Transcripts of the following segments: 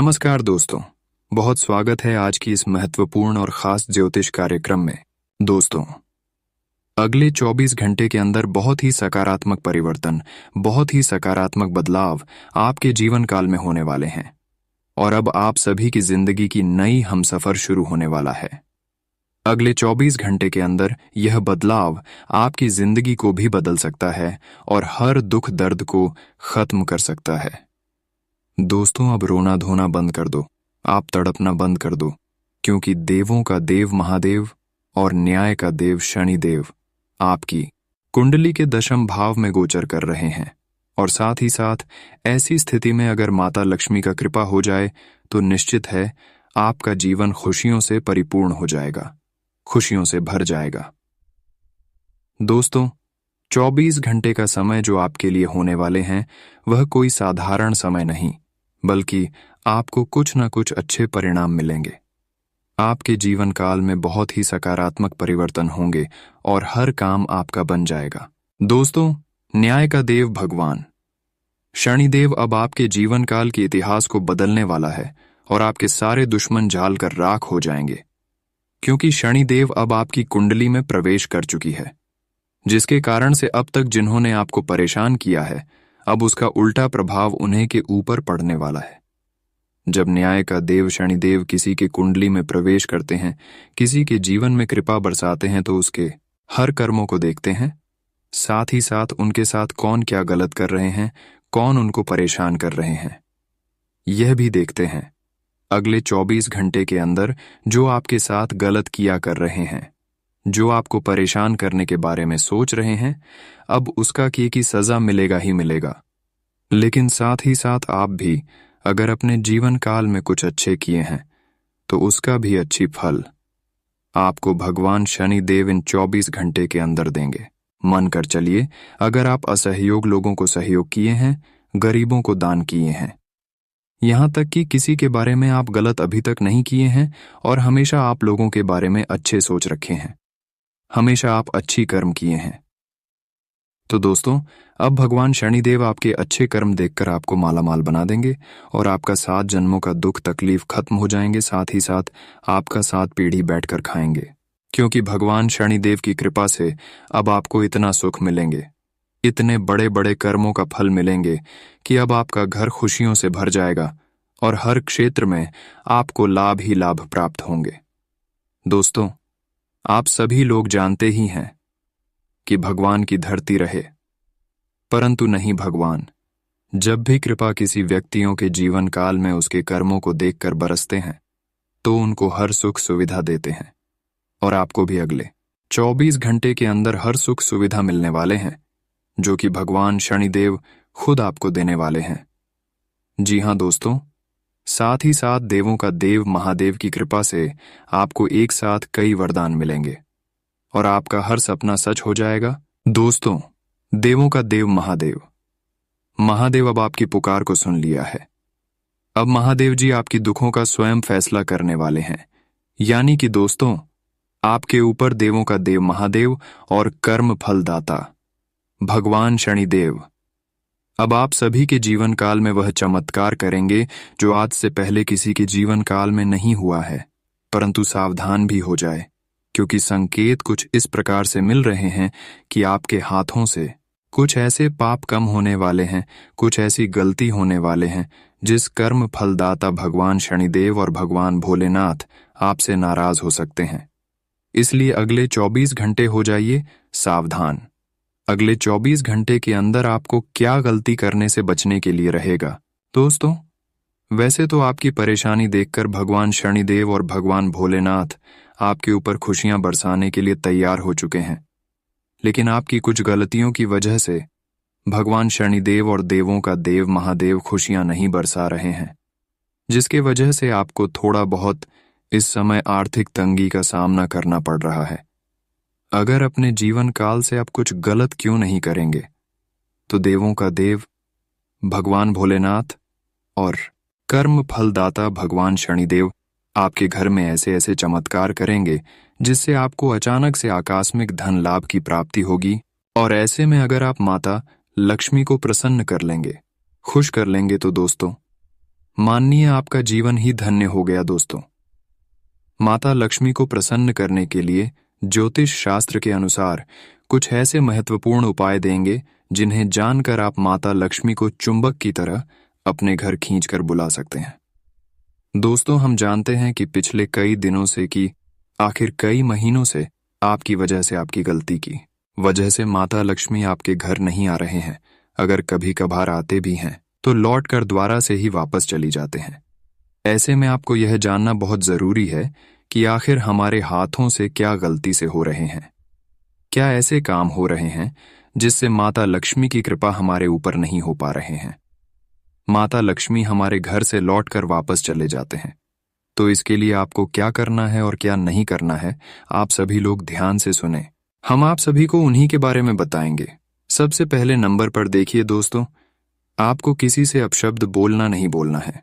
नमस्कार दोस्तों, बहुत स्वागत है आज की इस महत्वपूर्ण और खास ज्योतिष कार्यक्रम में। दोस्तों, अगले 24 घंटे के अंदर बहुत ही सकारात्मक परिवर्तन, बहुत ही सकारात्मक बदलाव आपके जीवन काल में होने वाले हैं और अब आप सभी की जिंदगी की नई हमसफर शुरू होने वाला है। अगले 24 घंटे के अंदर यह बदलाव आपकी जिंदगी को भी बदल सकता है और हर दुख दर्द को खत्म कर सकता है। दोस्तों, अब रोना धोना बंद कर दो, आप तड़पना बंद कर दो, क्योंकि देवों का देव महादेव और न्याय का देव शनिदेव आपकी कुंडली के दशम भाव में गोचर कर रहे हैं। और साथ ही साथ ऐसी स्थिति में अगर माता लक्ष्मी का कृपा हो जाए तो निश्चित है आपका जीवन खुशियों से परिपूर्ण हो जाएगा, खुशियों से भर जाएगा। दोस्तों, 24 घंटे का समय जो आपके लिए होने वाले हैं वह कोई साधारण समय नहीं, बल्कि आपको कुछ न कुछ अच्छे परिणाम मिलेंगे। आपके जीवन काल में बहुत ही सकारात्मक परिवर्तन होंगे और हर काम आपका बन जाएगा। दोस्तों, न्याय का देव भगवान शनिदेव अब आपके जीवन काल के इतिहास को बदलने वाला है और आपके सारे दुश्मन जाल कर राख हो जाएंगे, क्योंकि शनिदेव अब आपकी कुंडली में प्रवेश कर चुकी है, जिसके कारण से अब तक जिन्होंने आपको परेशान किया है अब उसका उल्टा प्रभाव उन्हें के ऊपर पड़ने वाला है। जब न्याय का देव शनिदेव किसी के कुंडली में प्रवेश करते हैं, किसी के जीवन में कृपा बरसाते हैं, तो उसके हर कर्मों को देखते हैं, साथ ही साथ उनके साथ कौन क्या गलत कर रहे हैं, कौन उनको परेशान कर रहे हैं, यह भी देखते हैं। अगले 24 घंटे के अंदर जो आपके साथ गलत किया कर रहे हैं, जो आपको परेशान करने के बारे में सोच रहे हैं, अब उसका किए की सजा मिलेगा ही मिलेगा। लेकिन साथ ही साथ आप भी अगर अपने जीवन काल में कुछ अच्छे किए हैं तो उसका भी अच्छी फल आपको भगवान शनि देव इन 24 घंटे के अंदर देंगे। मन कर चलिए, अगर आप असहयोग लोगों को सहयोग किए हैं, गरीबों को दान किए हैं, यहां तक कि किसी के बारे में आप गलत अभी तक नहीं किए हैं और हमेशा आप लोगों के बारे में अच्छे सोच रखे हैं, हमेशा आप अच्छी कर्म किए हैं, तो दोस्तों अब भगवान शनिदेव आपके अच्छे कर्म देखकर आपको मालामाल बना देंगे और आपका 7 जन्मों का दुख तकलीफ खत्म हो जाएंगे। साथ ही साथ आपका 7 पीढ़ी बैठकर खाएंगे, क्योंकि भगवान शनिदेव की कृपा से अब आपको इतना सुख मिलेंगे, इतने बड़े बड़े कर्मों का फल मिलेंगे कि अब आपका घर खुशियों से भर जाएगा और हर क्षेत्र में आपको लाभ ही लाभ प्राप्त होंगे। दोस्तों, आप सभी लोग जानते ही हैं कि भगवान की धरती रहे, परंतु नहीं भगवान जब भी कृपा किसी व्यक्तियों के जीवन काल में उसके कर्मों को देखकर बरसते हैं तो उनको हर सुख सुविधा देते हैं और आपको भी अगले 24 घंटे के अंदर हर सुख सुविधा मिलने वाले हैं, जो कि भगवान शनिदेव खुद आपको देने वाले हैं। जी हां दोस्तों, साथ ही साथ देवों का देव महादेव की कृपा से आपको एक साथ कई वरदान मिलेंगे और आपका हर सपना सच हो जाएगा। दोस्तों, देवों का देव महादेव अब आपकी पुकार को सुन लिया है। अब महादेव जी आपकी दुखों का स्वयं फैसला करने वाले हैं, यानी कि दोस्तों आपके ऊपर देवों का देव महादेव और कर्म फलदाता भगवान शनिदेव अब आप सभी के जीवन काल में वह चमत्कार करेंगे जो आज से पहले किसी के जीवन काल में नहीं हुआ है। परंतु सावधान भी हो जाए, क्योंकि संकेत कुछ इस प्रकार से मिल रहे हैं कि आपके हाथों से कुछ ऐसे पाप कम होने वाले हैं, कुछ ऐसी गलती होने वाले हैं जिस कर्म फलदाता भगवान शनिदेव और भगवान भोलेनाथ आपसे नाराज हो सकते हैं। इसलिए अगले 24 घंटे हो जाइए सावधान। अगले 24 घंटे के अंदर आपको क्या गलती करने से बचने के लिए रहेगा। दोस्तों, वैसे तो आपकी परेशानी देखकर भगवान शनिदेव और भगवान भोलेनाथ आपके ऊपर खुशियां बरसाने के लिए तैयार हो चुके हैं, लेकिन आपकी कुछ गलतियों की वजह से भगवान शनिदेव और देवों का देव महादेव खुशियां नहीं बरसा रहे हैं, जिसके वजह से आपको थोड़ा बहुत इस समय आर्थिक तंगी का सामना करना पड़ रहा है। अगर अपने जीवन काल से आप कुछ गलत क्यों नहीं करेंगे, तो देवों का देव भगवान भोलेनाथ और कर्म फलदाता भगवान शनिदेव आपके घर में ऐसे ऐसे चमत्कार करेंगे जिससे आपको अचानक से आकस्मिक धन लाभ की प्राप्ति होगी। और ऐसे में अगर आप माता लक्ष्मी को प्रसन्न कर लेंगे, खुश कर लेंगे, तो दोस्तों मानिए आपका जीवन ही धन्य हो गया दोस्तों। माता लक्ष्मी को प्रसन्न करने के लिए ज्योतिष शास्त्र के अनुसार कुछ ऐसे महत्वपूर्ण उपाय देंगे जिन्हें जानकर आप माता लक्ष्मी को चुंबक की तरह अपने घर खींचकर बुला सकते हैं। दोस्तों, हम जानते हैं कि पिछले कई दिनों से कि आखिर कई महीनों से आपकी वजह से, आपकी गलती की वजह से माता लक्ष्मी आपके घर नहीं आ रहे हैं। अगर कभी कभार आते भी हैं तो लौट कर द्वारा से ही वापस चली जाते हैं। ऐसे में आपको यह जानना बहुत जरूरी है कि आखिर हमारे हाथों से क्या गलती से हो रहे हैं। क्या ऐसे काम हो रहे हैं जिससे माता लक्ष्मी की कृपा हमारे ऊपर नहीं हो पा रहे हैं। माता लक्ष्मी हमारे घर से लौटकर वापस चले जाते हैं। तो इसके लिए आपको क्या करना है और क्या नहीं करना है, आप सभी लोग ध्यान से सुने। हम आप सभी को उन्हीं के बारे में बताएंगे। सबसे पहले नंबर पर देखिए दोस्तों, आपको किसी से अपशब्द बोलना नहीं बोलना है।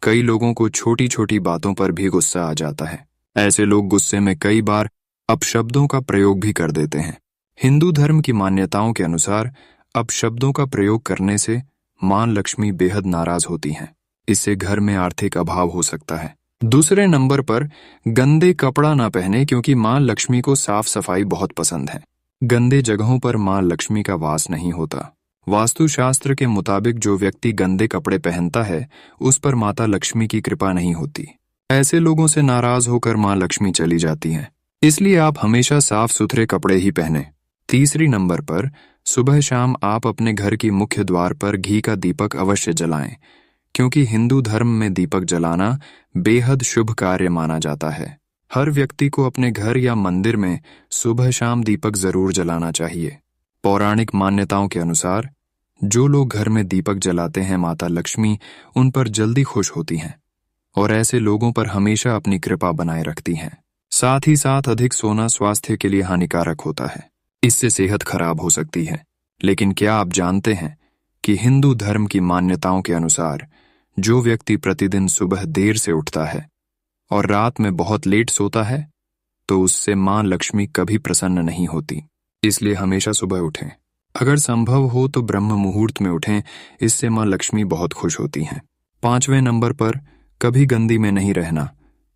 कई लोगों को छोटी छोटी बातों पर भी गुस्सा आ जाता है। ऐसे लोग गुस्से में कई बार अपशब्दों का प्रयोग भी कर देते हैं। हिंदू धर्म की मान्यताओं के अनुसार अपशब्दों का प्रयोग करने से मां लक्ष्मी बेहद नाराज होती हैं। इससे घर में आर्थिक अभाव हो सकता है। दूसरे नंबर पर गंदे कपड़ा ना पहने, क्योंकि मां लक्ष्मी को साफ सफाई बहुत पसंद है। गंदे जगहों पर मां लक्ष्मी का वास नहीं होता। वास्तुशास्त्र के मुताबिक जो व्यक्ति गंदे कपड़े पहनता है उस पर माता लक्ष्मी की कृपा नहीं होती। ऐसे लोगों से नाराज होकर मां लक्ष्मी चली जाती हैं। इसलिए आप हमेशा साफ सुथरे कपड़े ही पहने। तीसरी नंबर पर सुबह शाम आप अपने घर की मुख्य द्वार पर घी का दीपक अवश्य जलाएं, क्योंकि हिंदू धर्म में दीपक जलाना बेहद शुभ कार्य माना जाता है। हर व्यक्ति को अपने घर या मंदिर में सुबह शाम दीपक जरूर जलाना चाहिए। पौराणिक मान्यताओं के अनुसार जो लोग घर में दीपक जलाते हैं, माता लक्ष्मी उन पर जल्दी खुश होती हैं और ऐसे लोगों पर हमेशा अपनी कृपा बनाए रखती हैं। साथ ही साथ अधिक सोना स्वास्थ्य के लिए हानिकारक होता है। इससे सेहत खराब हो सकती है। लेकिन क्या आप जानते हैं कि हिंदू धर्म की मान्यताओं के अनुसार जो व्यक्ति प्रतिदिन सुबह देर से उठता है और रात में बहुत लेट सोता है तो उससे मां लक्ष्मी कभी प्रसन्न नहीं होती। इसलिए हमेशा सुबह उठें। अगर संभव हो तो ब्रह्म मुहूर्त में उठें, इससे मां लक्ष्मी बहुत खुश होती हैं। 5वें नंबर पर कभी गंदी में नहीं रहना,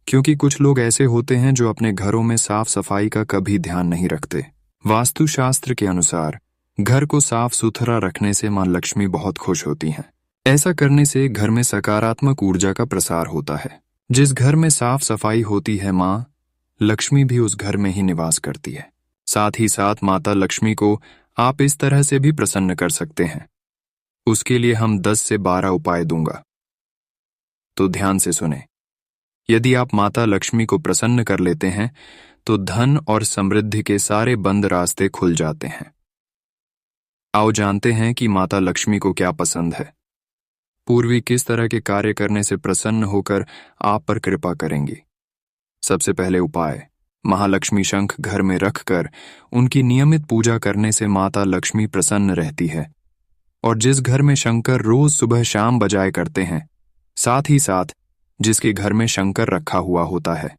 क्योंकि कुछ लोग ऐसे होते हैं जो अपने घरों में साफ सफाई का कभी ध्यान नहीं रखते। वास्तुशास्त्र के अनुसार घर को साफ सुथरा रखने से मां लक्ष्मी बहुत खुश होती हैं। ऐसा करने से घर में सकारात्मक ऊर्जा का प्रसार होता है। जिस घर में साफ सफाई होती है, मां लक्ष्मी भी उस घर में ही निवास करती है। साथ ही साथ माता लक्ष्मी को आप इस तरह से भी प्रसन्न कर सकते हैं। उसके लिए हम 10 से 12 उपाय दूंगा, तो ध्यान से सुने। यदि आप माता लक्ष्मी को प्रसन्न कर लेते हैं तो धन और समृद्धि के सारे बंद रास्ते खुल जाते हैं। आओ जानते हैं कि माता लक्ष्मी को क्या पसंद है। पूर्वी किस तरह के कार्य करने से प्रसन्न होकर आप पर कृपा करेंगी। सबसे पहले उपाय, महालक्ष्मी शंख घर में रखकर उनकी नियमित पूजा करने से माता लक्ष्मी प्रसन्न रहती है। और जिस घर में शंकर रोज सुबह शाम बजाए करते हैं, साथ ही साथ जिसके घर में शंकर रखा हुआ होता है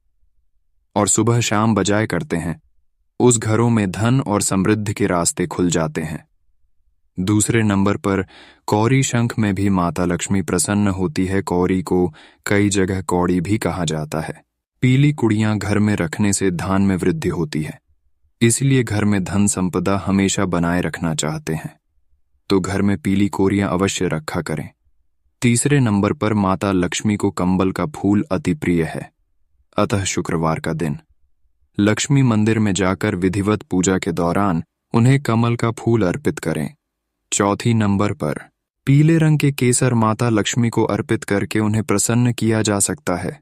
और सुबह शाम बजाए करते हैं, उस घरों में धन और समृद्धि के रास्ते खुल जाते हैं। दूसरे नंबर पर कौड़ी शंख में भी माता लक्ष्मी प्रसन्न होती है। कौड़ी को कई जगह कौड़ी भी कहा जाता है। पीली कुड़ियां घर में रखने से धान में वृद्धि होती है, इसलिए घर में धन संपदा हमेशा बनाए रखना चाहते हैं तो घर में पीली कोरियां अवश्य रखा करें। तीसरे नंबर पर माता लक्ष्मी को कंबल का फूल अति प्रिय है, अतः शुक्रवार का दिन लक्ष्मी मंदिर में जाकर विधिवत पूजा के दौरान उन्हें कमल का फूल अर्पित करें। चौथी नंबर पर पीले रंग के केसर माता लक्ष्मी को अर्पित करके उन्हें प्रसन्न किया जा सकता है।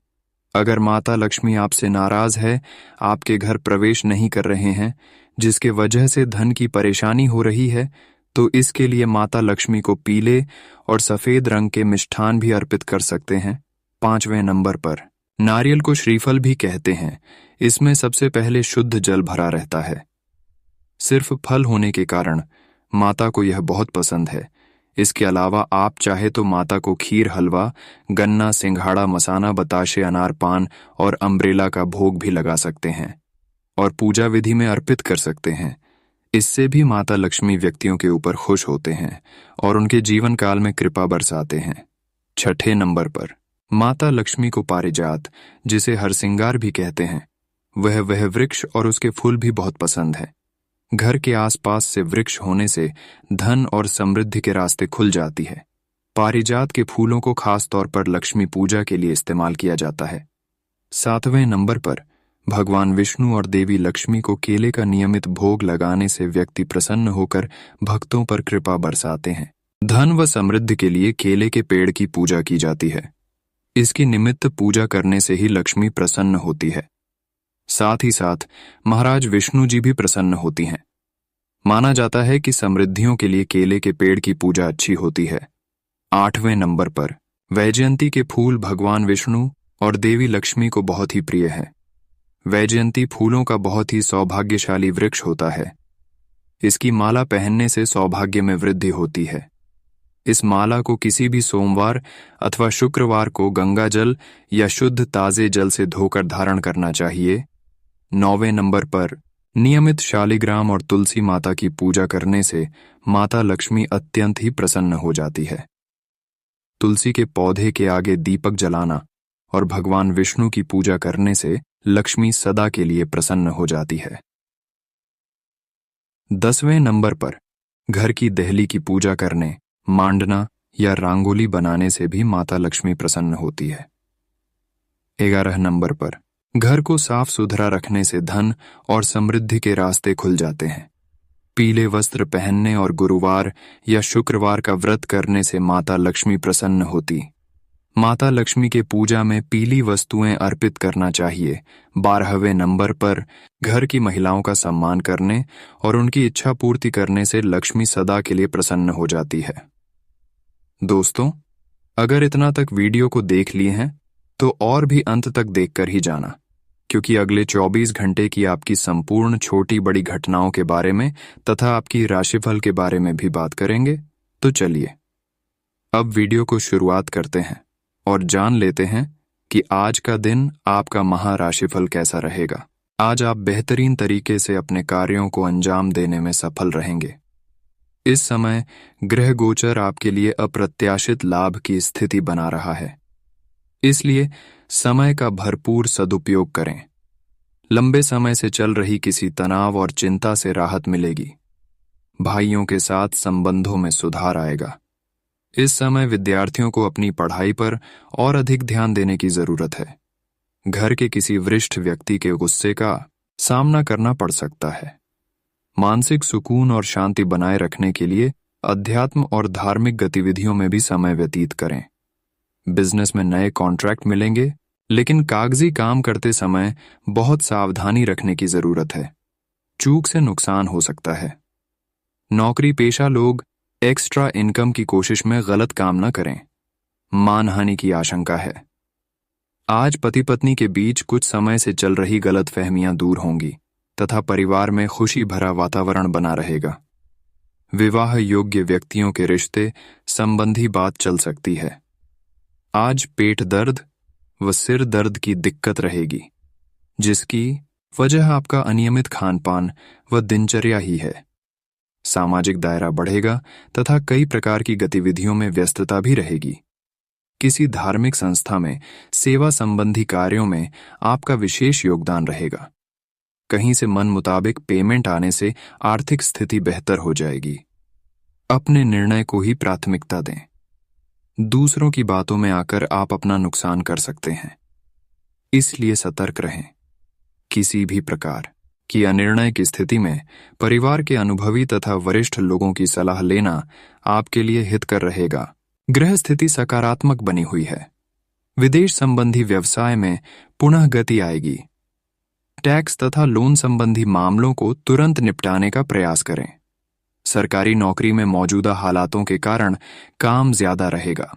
अगर माता लक्ष्मी आपसे नाराज है, आपके घर प्रवेश नहीं कर रहे हैं, जिसके वजह से धन की परेशानी हो रही है, तो इसके लिए माता लक्ष्मी को पीले और सफेद रंग के मिष्ठान भी अर्पित कर सकते हैं। 5वें नंबर पर नारियल को श्रीफल भी कहते हैं। इसमें सबसे पहले शुद्ध जल भरा रहता है। सिर्फ फल होने के कारण माता को यह बहुत पसंद है। इसके अलावा आप चाहे तो माता को खीर, हलवा, गन्ना, सिंघाड़ा, मसाना, बताशे, अनार, पान और अम्ब्रेला का भोग भी लगा सकते हैं और पूजा विधि में अर्पित कर सकते हैं। इससे भी माता लक्ष्मी व्यक्तियों के ऊपर खुश होते हैं और उनके जीवन काल में कृपा बरसाते हैं। छठे नंबर पर माता लक्ष्मी को पारिजात, जिसे हरसिंगार भी कहते हैं, वह वृक्ष और उसके फूल भी बहुत पसंद है। घर के आसपास से वृक्ष होने से धन और समृद्धि के रास्ते खुल जाती है। पारिजात के फूलों को खास तौर पर लक्ष्मी पूजा के लिए इस्तेमाल किया जाता है। सातवें नंबर पर भगवान विष्णु और देवी लक्ष्मी को केले का नियमित भोग लगाने से व्यक्ति प्रसन्न होकर भक्तों पर कृपा बरसाते हैं। धन व समृद्धि के लिए केले के पेड़ की पूजा की जाती है। इसकी निमित्त पूजा करने से ही लक्ष्मी प्रसन्न होती है। साथ ही साथ महाराज विष्णु जी भी प्रसन्न होती हैं। माना जाता है कि समृद्धियों के लिए केले के पेड़ की पूजा अच्छी होती है। आठवें नंबर पर वैजयंती के फूल भगवान विष्णु और देवी लक्ष्मी को बहुत ही प्रिय हैं। वैजयंती फूलों का बहुत ही सौभाग्यशाली वृक्ष होता है। इसकी माला पहनने से सौभाग्य में वृद्धि होती है। इस माला को किसी भी सोमवार अथवा शुक्रवार को गंगा जल या शुद्ध ताजे जल से धोकर धारण करना चाहिए। 9वें नंबर पर नियमित शालिग्राम और तुलसी माता की पूजा करने से माता लक्ष्मी अत्यंत ही प्रसन्न हो जाती है। तुलसी के पौधे के आगे दीपक जलाना और भगवान विष्णु की पूजा करने से लक्ष्मी सदा के लिए प्रसन्न हो जाती है। 10वें नंबर पर घर की देहली की पूजा करने, मांडना या रंगोली बनाने से भी माता लक्ष्मी प्रसन्न होती है। 11 नंबर पर घर को साफ सुथरा रखने से धन और समृद्धि के रास्ते खुल जाते हैं। पीले वस्त्र पहनने और गुरुवार या शुक्रवार का व्रत करने से माता लक्ष्मी प्रसन्न होती। माता लक्ष्मी के पूजा में पीली वस्तुएं अर्पित करना चाहिए। 12वें नंबर पर घर की महिलाओं का सम्मान करने और उनकी इच्छा पूर्ति करने से लक्ष्मी सदा के लिए प्रसन्न हो जाती है। दोस्तों, अगर इतना तक वीडियो को देख लिए हैं तो और भी अंत तक देखकर ही जाना, क्योंकि अगले 24 घंटे की आपकी संपूर्ण छोटी बड़ी घटनाओं के बारे में तथा आपकी राशिफल के बारे में भी बात करेंगे। तो चलिए अब वीडियो को शुरुआत करते हैं और जान लेते हैं कि आज का दिन आपका महाराशिफल कैसा रहेगा। आज आप बेहतरीन तरीके से अपने कार्यों को अंजाम देने में सफल रहेंगे। इस समय ग्रह गोचर आपके लिए अप्रत्याशित लाभ की स्थिति बना रहा है, इसलिए समय का भरपूर सदुपयोग करें। लंबे समय से चल रही किसी तनाव और चिंता से राहत मिलेगी। भाइयों के साथ संबंधों में सुधार आएगा। इस समय विद्यार्थियों को अपनी पढ़ाई पर और अधिक ध्यान देने की जरूरत है। घर के किसी वरिष्ठ व्यक्ति के गुस्से का सामना करना पड़ सकता है। मानसिक सुकून और शांति बनाए रखने के लिए अध्यात्म और धार्मिक गतिविधियों में भी समय व्यतीत करें। बिजनेस में नए कॉन्ट्रैक्ट मिलेंगे, लेकिन कागजी काम करते समय बहुत सावधानी रखने की जरूरत है। चूक से नुकसान हो सकता है। नौकरी पेशा लोग एक्स्ट्रा इनकम की कोशिश में गलत काम न करें। मानहानि की आशंका है। आज पति पत्नी के बीच कुछ समय से चल रही गलतफहमियां दूर होंगी तथा परिवार में खुशी भरा वातावरण बना रहेगा। विवाह योग्य व्यक्तियों के रिश्ते संबंधी बात चल सकती है। आज पेट दर्द व सिर दर्द की दिक्कत रहेगी, जिसकी वजह आपका अनियमित खानपान व दिनचर्या ही है। सामाजिक दायरा बढ़ेगा तथा कई प्रकार की गतिविधियों में व्यस्तता भी रहेगी। किसी धार्मिक संस्था में सेवा संबंधी कार्यों में आपका विशेष योगदान रहेगा। कहीं से मन मुताबिक पेमेंट आने से आर्थिक स्थिति बेहतर हो जाएगी। अपने निर्णय को ही प्राथमिकता दें। दूसरों की बातों में आकर आप अपना नुकसान कर सकते हैं, इसलिए सतर्क रहें। किसी भी प्रकार की अनिर्णय की स्थिति में परिवार के अनुभवी तथा वरिष्ठ लोगों की सलाह लेना आपके लिए हितकर रहेगा। ग्रह स्थिति सकारात्मक बनी हुई है। विदेश संबंधी व्यवसाय में पुनः गति आएगी। टैक्स तथा लोन संबंधी मामलों को तुरंत निपटाने का प्रयास करें। सरकारी नौकरी में मौजूदा हालातों के कारण काम ज्यादा रहेगा।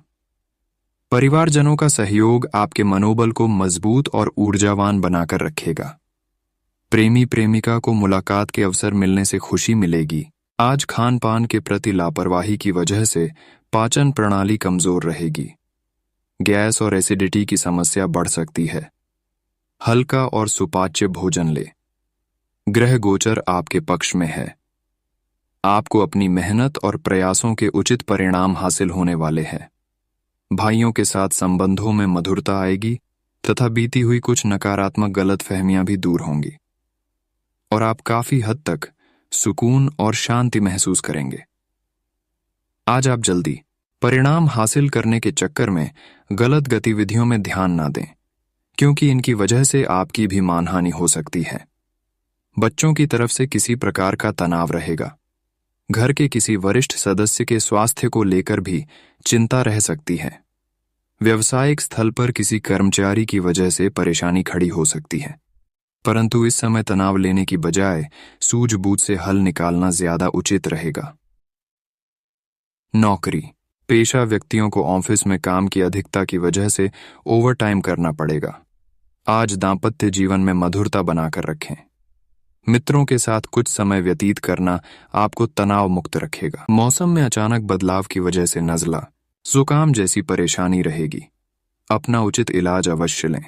परिवारजनों का सहयोग आपके मनोबल को मजबूत और ऊर्जावान बनाकर रखेगा। प्रेमी प्रेमिका को मुलाकात के अवसर मिलने से खुशी मिलेगी। आज खान पान के प्रति लापरवाही की वजह से पाचन प्रणाली कमजोर रहेगी। गैस और एसिडिटी की समस्या बढ़ सकती है। हल्का और सुपाच्य भोजन ले। ग्रह गोचर आपके पक्ष में है। आपको अपनी मेहनत और प्रयासों के उचित परिणाम हासिल होने वाले हैं। भाइयों के साथ संबंधों में मधुरता आएगी तथा बीती हुई कुछ नकारात्मक गलतफहमियां भी दूर होंगी और आप काफी हद तक सुकून और शांति महसूस करेंगे। आज आप जल्दी परिणाम हासिल करने के चक्कर में गलत गतिविधियों में ध्यान ना दें, क्योंकि इनकी वजह से आपकी भी मानहानि हो सकती है। बच्चों की तरफ से किसी प्रकार का तनाव रहेगा। घर के किसी वरिष्ठ सदस्य के स्वास्थ्य को लेकर भी चिंता रह सकती है। व्यावसायिक स्थल पर किसी कर्मचारी की वजह से परेशानी खड़ी हो सकती है, परंतु इस समय तनाव लेने की बजाय सूझबूझ से हल निकालना ज्यादा उचित रहेगा। नौकरी पेशा व्यक्तियों को ऑफिस में काम की अधिकता की वजह से ओवरटाइम करना पड़ेगा। आज दांपत्य जीवन में मधुरता बनाकर रखें। मित्रों के साथ कुछ समय व्यतीत करना आपको तनाव मुक्त रखेगा। मौसम में अचानक बदलाव की वजह से नज़ला, जुकाम जैसी परेशानी रहेगी। अपना उचित इलाज अवश्य लें।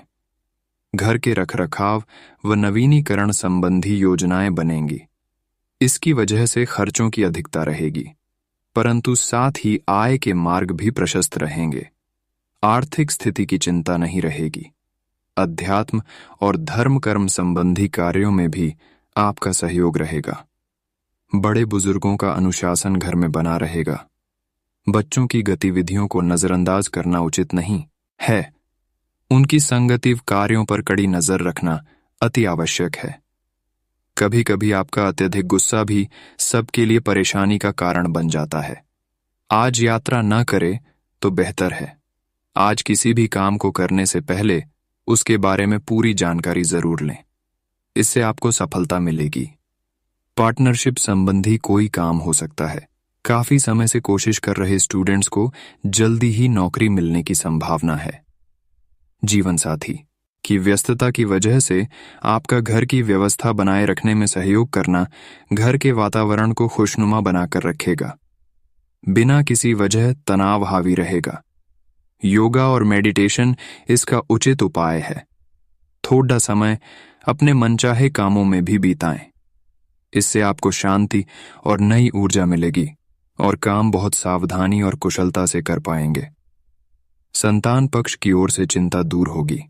घर के रखरखाव व नवीनीकरण संबंधी योजनाएं बनेंगी। इसकी वजह से खर्चों की अधिकता रहेगी, परंतु साथ ही आय के मार्ग भी प्रशस्त रहेंगे। आर्थिक स्थिति की चिंता नहीं रहेगी। अध्यात्म और धर्म कर्म संबंधी कार्यों में भी आपका सहयोग रहेगा। बड़े बुजुर्गों का अनुशासन घर में बना रहेगा। बच्चों की गतिविधियों को नजरअंदाज करना उचित नहीं है। उनकी संगति कार्यों पर कड़ी नजर रखना अति आवश्यक है। कभी कभी आपका अत्यधिक गुस्सा भी सबके लिए परेशानी का कारण बन जाता है। आज यात्रा न करे तो बेहतर है। आज किसी भी काम को करने से पहले उसके बारे में पूरी जानकारी जरूर लें। इससे आपको सफलता मिलेगी। पार्टनरशिप संबंधी कोई काम हो सकता है। काफी समय से कोशिश कर रहे स्टूडेंट्स को जल्दी ही नौकरी मिलने की संभावना है। जीवन साथी की व्यस्तता की वजह से आपका घर की व्यवस्था बनाए रखने में सहयोग करना घर के वातावरण को खुशनुमा बनाकर रखेगा। बिना किसी वजह तनाव हावी रहेगा। योगा और मेडिटेशन इसका उचित उपाय है। थोड़ा समय अपने मनचाहे कामों में भी बिताएं। इससे आपको शांति और नई ऊर्जा मिलेगी और काम बहुत सावधानी और कुशलता से कर पाएंगे। संतान पक्ष की ओर से चिंता दूर होगी।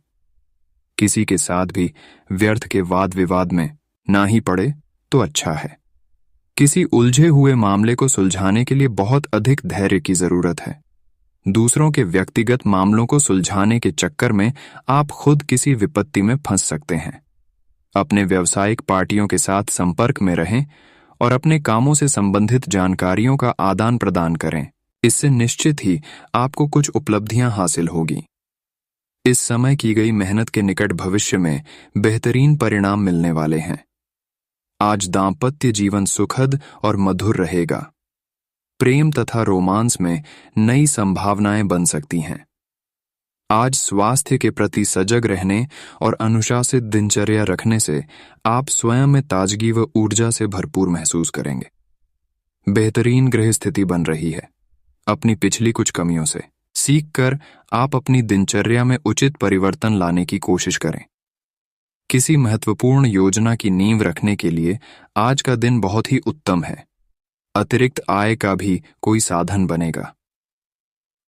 किसी के साथ भी व्यर्थ के वाद विवाद में ना ही पड़े तो अच्छा है। किसी उलझे हुए मामले को सुलझाने के लिए बहुत अधिक धैर्य की जरूरत है। दूसरों के व्यक्तिगत मामलों को सुलझाने के चक्कर में आप खुद किसी विपत्ति में फंस सकते हैं। अपने व्यावसायिक पार्टियों के साथ संपर्क में रहें और अपने कामों से संबंधित जानकारियों का आदान प्रदान करें। इससे निश्चित ही आपको कुछ उपलब्धियां हासिल होगी। इस समय की गई मेहनत के निकट भविष्य में बेहतरीन परिणाम मिलने वाले हैं। आज दांपत्य जीवन सुखद और मधुर रहेगा। प्रेम तथा रोमांस में नई संभावनाएं बन सकती हैं। आज स्वास्थ्य के प्रति सजग रहने और अनुशासित दिनचर्या रखने से आप स्वयं में ताजगी व ऊर्जा से भरपूर महसूस करेंगे। बेहतरीन गृह स्थिति बन रही है। अपनी पिछली कुछ कमियों से सीखकर आप अपनी दिनचर्या में उचित परिवर्तन लाने की कोशिश करें। किसी महत्वपूर्ण योजना की नींव रखने के लिए आज का दिन बहुत ही उत्तम है। अतिरिक्त आय का भी कोई साधन बनेगा।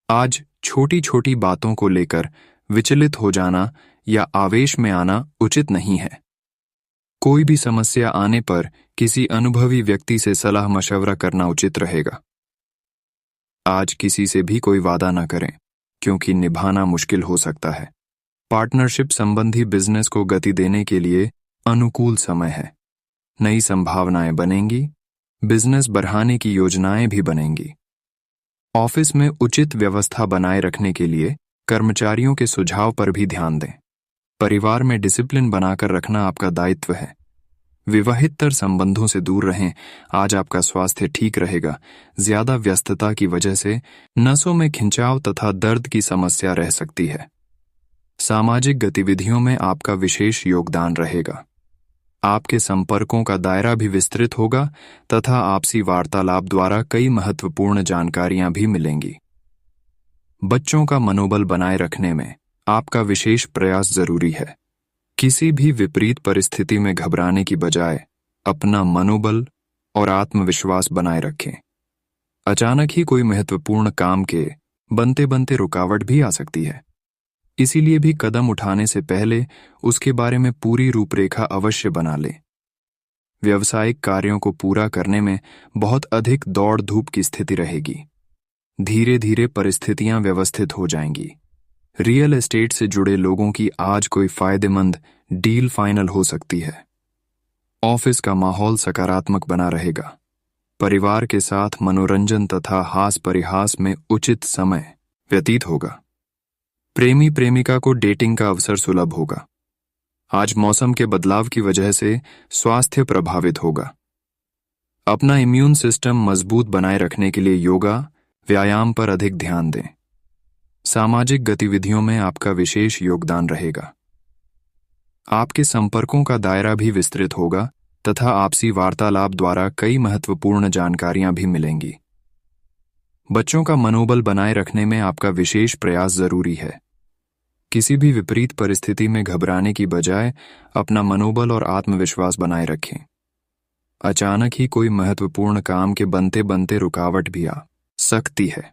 आज छोटी छोटी बातों को लेकर विचलित हो जाना या आवेश में आना उचित नहीं है। कोई भी समस्या आने पर किसी अनुभवी व्यक्ति से सलाह मशवरा करना उचित रहेगा। आज किसी से भी कोई वादा न करें, क्योंकि निभाना मुश्किल हो सकता है। पार्टनरशिप संबंधी बिजनेस को गति देने के लिए अनुकूल समय है। नई संभावनाएं बनेंगी। बिजनेस बढ़ाने की योजनाएं भी बनेंगी। ऑफिस में उचित व्यवस्था बनाए रखने के लिए कर्मचारियों के सुझाव पर भी ध्यान दें। परिवार में डिसिप्लिन बनाकर रखना आपका दायित्व है। विवाहितर संबंधों से दूर रहें। आज आपका स्वास्थ्य ठीक रहेगा। ज्यादा व्यस्तता की वजह से नसों में खिंचाव तथा दर्द की समस्या रह सकती है। सामाजिक गतिविधियों में आपका विशेष योगदान रहेगा। आपके संपर्कों का दायरा भी विस्तृत होगा तथा आपसी वार्तालाप द्वारा कई महत्वपूर्ण जानकारियां भी मिलेंगी। बच्चों का मनोबल बनाए रखने में आपका विशेष प्रयास जरूरी है। किसी भी विपरीत परिस्थिति में घबराने की बजाय अपना मनोबल और आत्मविश्वास बनाए रखें। अचानक ही कोई महत्वपूर्ण काम के बनते बनते रुकावट भी आ सकती है। इसीलिए भी कदम उठाने से पहले उसके बारे में पूरी रूपरेखा अवश्य बना लें। व्यावसायिक कार्यों को पूरा करने में बहुत अधिक दौड़ धूप की स्थिति रहेगी। धीरे धीरे परिस्थितियां व्यवस्थित हो जाएंगी। रियल एस्टेट से जुड़े लोगों की आज कोई फायदेमंद डील फाइनल हो सकती है। ऑफिस का माहौल सकारात्मक बना रहेगा। परिवार के साथ मनोरंजन तथा हास परिहास में उचित समय व्यतीत होगा। प्रेमी प्रेमिका को डेटिंग का अवसर सुलभ होगा। आज मौसम के बदलाव की वजह से स्वास्थ्य प्रभावित होगा। अपना इम्यून सिस्टम मजबूत बनाए रखने के लिए योगा, व्यायाम पर अधिक ध्यान दें। सामाजिक गतिविधियों में आपका विशेष योगदान रहेगा। आपके संपर्कों का दायरा भी विस्तृत होगा तथा आपसी वार्तालाप द्वारा कई महत्वपूर्ण जानकारियां भी मिलेंगी। बच्चों का मनोबल बनाए रखने में आपका विशेष प्रयास जरूरी है। किसी भी विपरीत परिस्थिति में घबराने की बजाय अपना मनोबल और आत्मविश्वास बनाए रखें। अचानक ही कोई महत्वपूर्ण काम के बनते बनते रुकावट भी आ सकती है।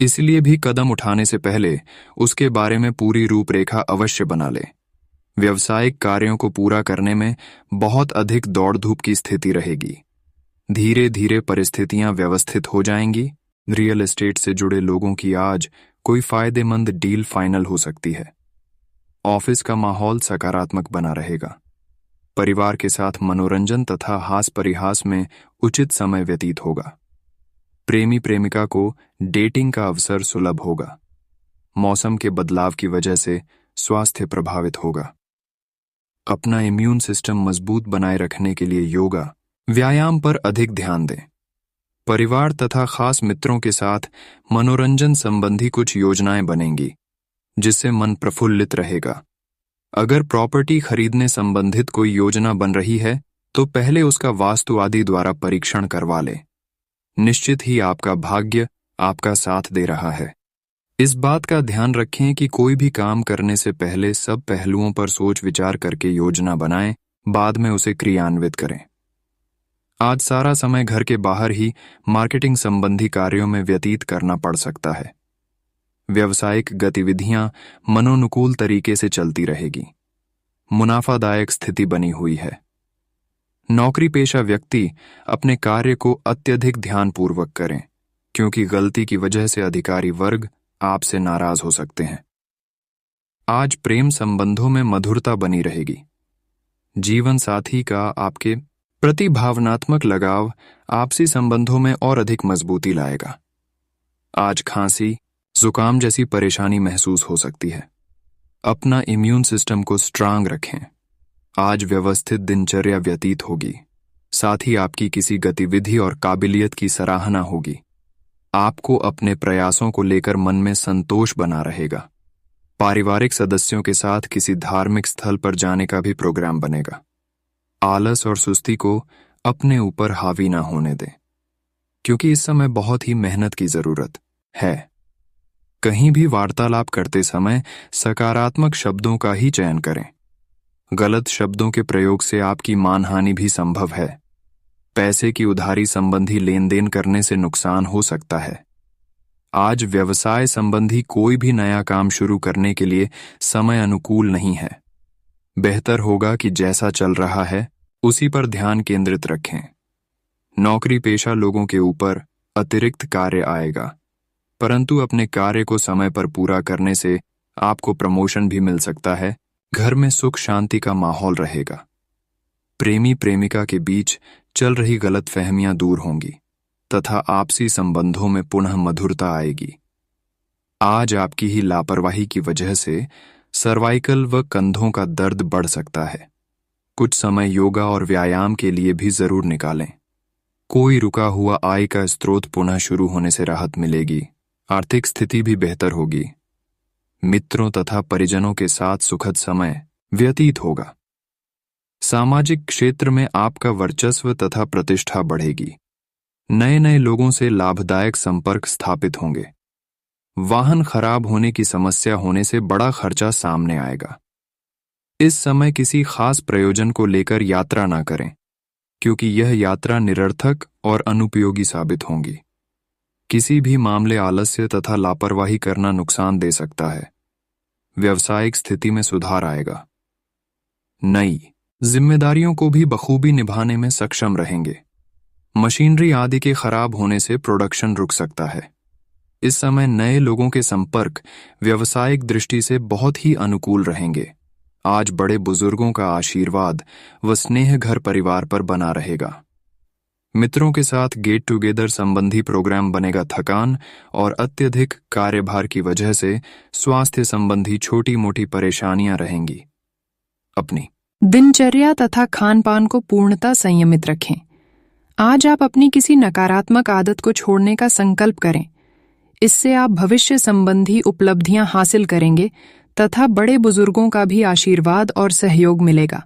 इसलिए भी कदम उठाने से पहले उसके बारे में पूरी रूपरेखा अवश्य बना लें। व्यावसायिक कार्यों को पूरा करने में बहुत अधिक दौड़ धूप की स्थिति रहेगी। धीरे धीरे परिस्थितियां व्यवस्थित हो जाएंगी। रियल एस्टेट से जुड़े लोगों की आज कोई फायदेमंद डील फाइनल हो सकती है। ऑफिस का माहौल सकारात्मक बना रहेगा। परिवार के साथ मनोरंजन तथा हास परिहास में उचित समय व्यतीत होगा। प्रेमी प्रेमिका को डेटिंग का अवसर सुलभ होगा। मौसम के बदलाव की वजह से स्वास्थ्य प्रभावित होगा। अपना इम्यून सिस्टम मजबूत बनाए रखने के लिए योगा, व्यायाम पर अधिक ध्यान दें। परिवार तथा खास मित्रों के साथ मनोरंजन संबंधी कुछ योजनाएं बनेंगी, जिससे मन प्रफुल्लित रहेगा। अगर प्रॉपर्टी खरीदने संबंधित कोई योजना बन रही है तो पहले उसका वास्तु आदि द्वारा परीक्षण करवा लें। निश्चित ही आपका भाग्य आपका साथ दे रहा है। इस बात का ध्यान रखें कि कोई भी काम करने से पहले सब पहलुओं पर सोच विचार करके योजना बनाएं, बाद में उसे क्रियान्वित करें। आज सारा समय घर के बाहर ही मार्केटिंग संबंधी कार्यों में व्यतीत करना पड़ सकता है। व्यावसायिक गतिविधियां मनोनुकूल तरीके से चलती रहेगी। मुनाफादायक स्थिति बनी हुई है। नौकरी पेशा व्यक्ति अपने कार्य को अत्यधिक ध्यानपूर्वक करें, क्योंकि गलती की वजह से अधिकारी वर्ग आपसे नाराज हो सकते हैं। आज प्रेम संबंधों में मधुरता बनी रहेगी। जीवन साथी का आपके प्रति भावनात्मक लगाव आपसी संबंधों में और अधिक मजबूती लाएगा। आज खांसी, जुकाम जैसी परेशानी महसूस हो सकती है। अपना इम्यून सिस्टम को स्ट्रांग रखें। आज व्यवस्थित दिनचर्या व्यतीत होगी। साथ ही आपकी किसी गतिविधि और काबिलियत की सराहना होगी। आपको अपने प्रयासों को लेकर मन में संतोष बना रहेगा। पारिवारिक सदस्यों के साथ किसी धार्मिक स्थल पर जाने का भी प्रोग्राम बनेगा। आलस और सुस्ती को अपने ऊपर हावी ना होने दें, क्योंकि इस समय बहुत ही मेहनत की जरूरत है। कहीं भी वार्तालाप करते समय सकारात्मक शब्दों का ही चयन करें। गलत शब्दों के प्रयोग से आपकी मानहानि भी संभव है। पैसे की उधारी संबंधी लेन देन करने से नुकसान हो सकता है। आज व्यवसाय संबंधी कोई भी नया काम शुरू करने के लिए समय अनुकूल नहीं है। बेहतर होगा कि जैसा चल रहा है उसी पर ध्यान केंद्रित रखें। नौकरी पेशा लोगों के ऊपर अतिरिक्त कार्य आएगा, परंतु अपने कार्य को समय पर पूरा करने से आपको प्रमोशन भी मिल सकता है। घर में सुख शांति का माहौल रहेगा। प्रेमी प्रेमिका के बीच चल रही गलतफहमियां दूर होंगी तथा आपसी संबंधों में पुनः मधुरता आएगी। आज आपकी ही लापरवाही की वजह से सर्वाइकल व कंधों का दर्द बढ़ सकता है। कुछ समय योगा और व्यायाम के लिए भी जरूर निकालें। कोई रुका हुआ आय का स्रोत पुनः शुरू होने से राहत मिलेगी। आर्थिक स्थिति भी बेहतर होगी। मित्रों तथा परिजनों के साथ सुखद समय व्यतीत होगा। सामाजिक क्षेत्र में आपका वर्चस्व तथा प्रतिष्ठा बढ़ेगी। नए नए लोगों से लाभदायक संपर्क स्थापित होंगे। वाहन खराब होने की समस्या होने से बड़ा खर्चा सामने आएगा। इस समय किसी खास प्रयोजन को लेकर यात्रा ना करें, क्योंकि यह यात्रा निरर्थक और अनुपयोगी साबित होंगी। किसी भी मामले आलस्य तथा लापरवाही करना नुकसान दे सकता है। व्यवसायिक स्थिति में सुधार आएगा। नई जिम्मेदारियों को भी बखूबी निभाने में सक्षम रहेंगे। मशीनरी आदि के खराब होने से प्रोडक्शन रुक सकता है। इस समय नए लोगों के संपर्क व्यावसायिक दृष्टि से बहुत ही अनुकूल रहेंगे। आज बड़े बुजुर्गों का आशीर्वाद व स्नेह घर परिवार पर बना रहेगा। मित्रों के साथ गेट टुगेदर संबंधी प्रोग्राम बनेगा। थकान और अत्यधिक कार्यभार की वजह से स्वास्थ्य संबंधी छोटी मोटी परेशानियां रहेंगी। अपनी दिनचर्या तथा खान पान को पूर्णतः संयमित रखें। आज आप अपनी किसी नकारात्मक आदत को छोड़ने का संकल्प करें। इससे आप भविष्य संबंधी उपलब्धियां हासिल करेंगे तथा बड़े बुजुर्गों का भी आशीर्वाद और सहयोग मिलेगा।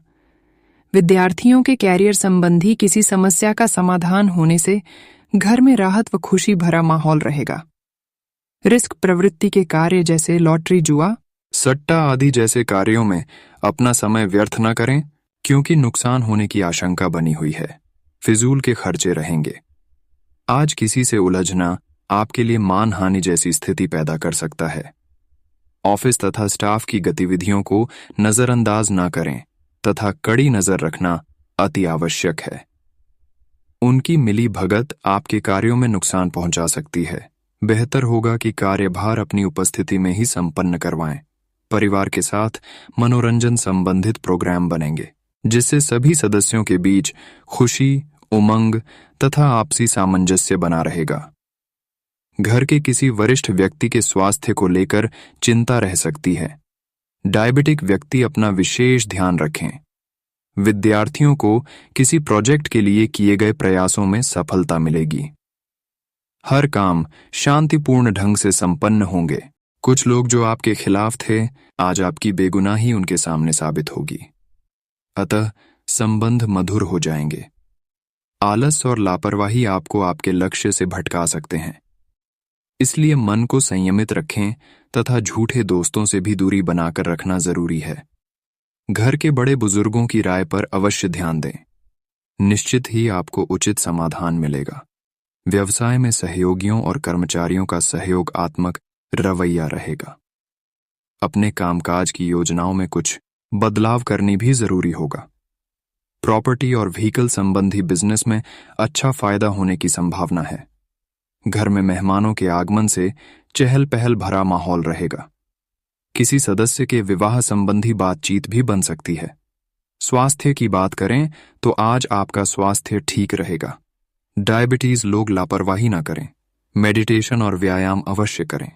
विद्यार्थियों के कैरियर संबंधी किसी समस्या का समाधान होने से घर में राहत व खुशी भरा माहौल रहेगा। रिस्क प्रवृत्ति के कार्य जैसे लॉटरी, जुआ, सट्टा आदि जैसे कार्यों में अपना समय व्यर्थ न करें, क्योंकि नुकसान होने की आशंका बनी हुई है। फिजूल के खर्चे रहेंगे। आज किसी से उलझना आपके लिए मानहानि जैसी स्थिति पैदा कर सकता है। ऑफिस तथा स्टाफ की गतिविधियों को नजरअंदाज न करें तथा कड़ी नजर रखना अति आवश्यक है। उनकी मिली भगत आपके कार्यों में नुकसान पहुंचा सकती है। बेहतर होगा कि कार्यभार अपनी उपस्थिति में ही संपन्न करवाएं। परिवार के साथ मनोरंजन संबंधित प्रोग्राम बनेंगे, जिससे सभी सदस्यों के बीच खुशी, उमंग तथा आपसी सामंजस्य बना रहेगा। घर के किसी वरिष्ठ व्यक्ति के स्वास्थ्य को लेकर चिंता रह सकती है। डायबिटिक व्यक्ति अपना विशेष ध्यान रखें। विद्यार्थियों को किसी प्रोजेक्ट के लिए किए गए प्रयासों में सफलता मिलेगी। हर काम शांतिपूर्ण ढंग से संपन्न होंगे। कुछ लोग जो आपके खिलाफ थे, आज आपकी बेगुनाही उनके सामने साबित होगी। अतः संबंध मधुर हो जाएंगे। आलस और लापरवाही आपको आपके लक्ष्य से भटका सकते हैं। इसलिए मन को संयमित रखें तथा झूठे दोस्तों से भी दूरी बनाकर रखना जरूरी है। घर के बड़े बुजुर्गों की राय पर अवश्य ध्यान दें। निश्चित ही आपको उचित समाधान मिलेगा। व्यवसाय में सहयोगियों और कर्मचारियों का सहयोगात्मक रवैया रहेगा। अपने कामकाज की योजनाओं में कुछ बदलाव करनी भी जरूरी होगा। प्रॉपर्टी और व्हीकल संबंधी बिजनेस में अच्छा फायदा होने की संभावना है। घर में मेहमानों के आगमन से चहल पहल भरा माहौल रहेगा। किसी सदस्य के विवाह संबंधी बातचीत भी बन सकती है। स्वास्थ्य की बात करें तो आज आपका स्वास्थ्य ठीक रहेगा। डायबिटीज लोग लापरवाही ना करें। मेडिटेशन और व्यायाम अवश्य करें।